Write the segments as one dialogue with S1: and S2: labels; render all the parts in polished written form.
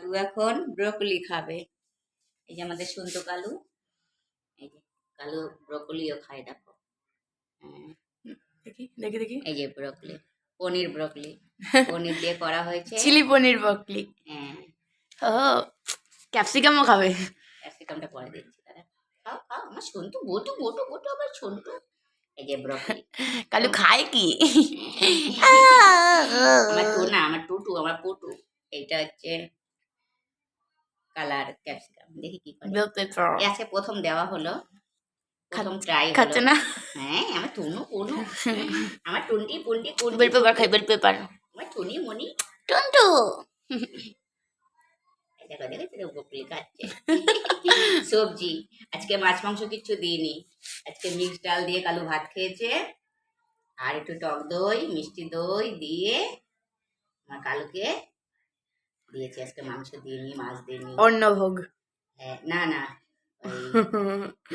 S1: কালু এখন ব্রোকলি খাবে। এই যে আমাদের সুন্দর কালু, এই যে কালু ব্রোকলিও খায়, দেখো। হ্যাঁ,
S2: দেখি দেখি দেখি
S1: এই যে ব্রোকলি, পনির ব্রোকলি, পনির দিয়ে করা হয়েছে।
S2: চিলি পনির ব্রকলি।
S1: হ্যাঁ,
S2: ও ক্যাপসিকামও খাবে।
S1: ক্যাপসিকামটা পরে দিচ্ছি, দাঁড়া। খাও খাও, আমার সন্তু বটু বটু বটু, আবার সন্তু। এই যে ব্রোকলি।
S2: কালু খায় কি?
S1: আমার টোনা, আমার টুটু, আমার পুটু। এইটা হচ্ছে কালার ক্যাপসিকাম। দেখি কি করে।
S2: বেল পেপার
S1: এই আজকে প্রথম দেওয়া হলো, প্রথম ট্রাই হলো।
S2: খাচ্ছে না?
S1: হ্যাঁ, আমার টুনু পুনু, আমার টুনটি পুনটি কুন্টি,
S2: বেল পেপার খাই, বেল পেপার।
S1: আমার টুনি মনি।
S2: টন্টু
S1: দেখো দেখো তো বকলি খাচ্ছে। সবজি আজকে মাছ মাংস কিচ্ছু দিইনি, আজকে মিক্স ডাল দিয়ে কালু ভাত খেয়েছে, আর একটু টক দই মিষ্টি দই দিয়ে আমার কালুকে দিয়েছি। আজকে মাংস দিইনি, মাছ দিইনি।
S2: অন্নভোগ।
S1: হ্যাঁ, না না, ওই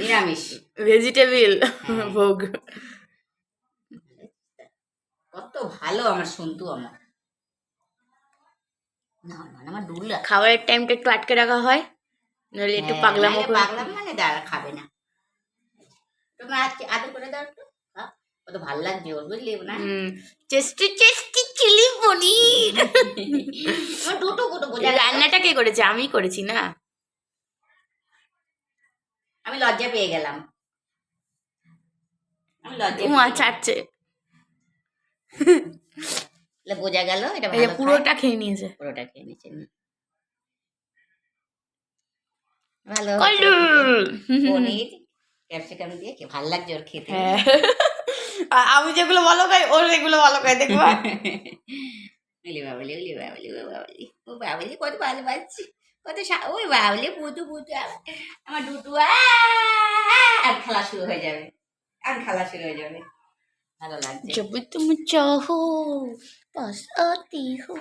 S1: নিরামিষ
S2: ভেজিটেবল
S1: হ্যাঁ।
S2: ভোগ।
S1: কত ভালো আমার সন্তু, আমার না না আমার ডুলা।
S2: খাবারের টাইমটা একটু আটকে রাখা হয়, নইলে একটু পাগলামো করে।
S1: পাগলাম মানে দাঁড়া খাবে না। তোমার আদর করে দাও একটু, হ্যাঁ, কত ভালো লাগছে ওর, বুঝলি না?
S2: চেস্টি চেস্টি চিলি পনির।
S1: আমার দুটো গুটো বোঝা।
S2: রান্নাটা কে করেছে? আমি করেছি না?
S1: আমি লজ্জা পেয়ে গেলাম, আমি লজ্জা
S2: উমা চাটছে।
S1: বোঝা গেল এটা
S2: এই যে
S1: ভালো।
S2: পুরোটা খেয়ে নিয়েছে।
S1: পুরোটা খেয়ে নিচ্ছে, ভালো
S2: কালু।
S1: পনির ক্যাপসিকাম দিয়ে কি ভালো লাগছে ওর খেতে।
S2: হ্যাঁ, আমি যেগুলো ভালো খাই ওর এগুলো ভালো খাই, দেখবা।
S1: ওলি বাবলি, ওলি বাবলি, ও বাবলি, ও বাবলি কত ভালোবাসছি, কত ওই বাবলি পুতু পুতু, আমার দুটু আর খেলা শুরু হয়ে যাবে, আর খেলা শুরু হয়ে যাবে। ভালো লাগছে।
S2: जब तुम चाहो पास आती हो।